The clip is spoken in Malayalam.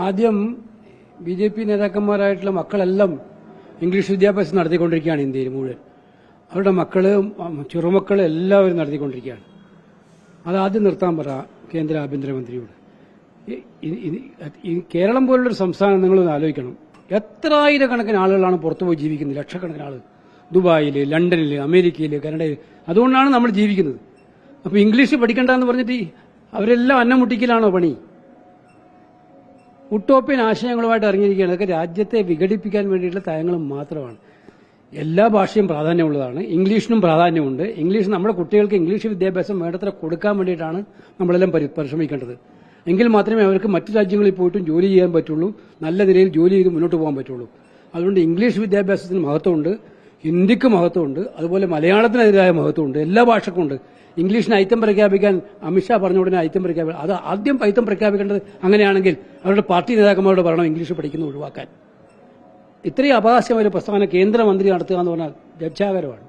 ആദ്യം BJP നേതാക്കന്മാരായിട്ടുള്ള മക്കളെല്ലാം ഇംഗ്ലീഷ് വിദ്യാഭ്യാസം നടത്തിക്കൊണ്ടിരിക്കുകയാണ് ഇന്ത്യയിൽ മുഴുവൻ. അവരുടെ മക്കള് ചെറുമക്കൾ എല്ലാവരും നടത്തിക്കൊണ്ടിരിക്കുകയാണ്. അതാദ്യം നിർത്താൻ പറ കേന്ദ്ര ആഭ്യന്തരമന്ത്രിയോട്. ഈ കേരളം പോലുള്ളൊരു സംസ്ഥാനം നിങ്ങളൊന്ന് ആലോചിക്കണം. എത്ര ആയിരക്കണക്കിന് ആളുകളാണ് പുറത്തുപോയി ജീവിക്കുന്നത്, ലക്ഷക്കണക്കിന് ആളുകൾ. ദുബായിൽ, ലണ്ടനിൽ, അമേരിക്കയിൽ, കാനഡയിൽ. അതുകൊണ്ടാണ് നമ്മൾ ജീവിക്കുന്നത്. അപ്പോൾ ഇംഗ്ലീഷ് പഠിക്കണ്ടെന്ന് പറഞ്ഞിട്ട് അവരെല്ലാം അന്നം മുട്ടിക്കലാണോ പണി? ഉട്ടോപ്യൻ ആശയങ്ങളുമായിട്ട് ഇറങ്ങിയിരിക്കുകയാണ്. അതൊക്കെ രാജ്യത്തെ വിഘടിപ്പിക്കാൻ വേണ്ടിയിട്ടുള്ള തയങ്ങൾ മാത്രമാണ്. എല്ലാ ഭാഷയും പ്രാധാന്യമുള്ളതാണ്, ഇംഗ്ലീഷിനും പ്രാധാന്യമുണ്ട്. ഇംഗ്ലീഷ് നമ്മുടെ കുട്ടികൾക്ക് ഇംഗ്ലീഷ് വിദ്യാഭ്യാസം വേണ്ടത്ര കൊടുക്കാൻ വേണ്ടിയിട്ടാണ് നമ്മളെല്ലാം പരിശ്രമിക്കേണ്ടത്. എങ്കിൽ മാത്രമേ അവർക്ക് മറ്റു രാജ്യങ്ങളിൽ പോയിട്ടും ജോലി ചെയ്യാൻ പറ്റുള്ളൂ, നല്ല നിലയിൽ ജോലി ചെയ്ത് മുന്നോട്ട് പോകാൻ പറ്റുള്ളൂ. അതുകൊണ്ട് ഇംഗ്ലീഷ് വിദ്യാഭ്യാസത്തിന് മഹത്വമുണ്ട്, ഹിന്ദിക്ക് മഹത്വമുണ്ട്, അതുപോലെ മലയാളത്തിനെതിരായ മഹത്വമുണ്ട്, എല്ലാ ഭാഷക്കുണ്ട്. ഇംഗ്ലീഷിന് ഐറ്റം പ്രഖ്യാപിക്കാൻ അമിത്ഷാ പറഞ്ഞ ഉടനെ ഐറ്റം പ്രഖ്യാപിക്കാൻ, അത് ആദ്യം ഐറ്റം പ്രഖ്യാപിക്കേണ്ടത് അങ്ങനെയാണെങ്കിൽ അവരുടെ പാർട്ടി നേതാക്കന്മാരോട് പറയണം ഇംഗ്ലീഷ് പഠിക്കുന്നത് ഒഴിവാക്കാൻ. ഇത്രയും അപഹാസ്യമായ ഒരു പ്രസ്താവന കേന്ദ്രമന്ത്രി നടത്തുക എന്ന് പറഞ്ഞാൽ ലജ്ജാകരമാണ്.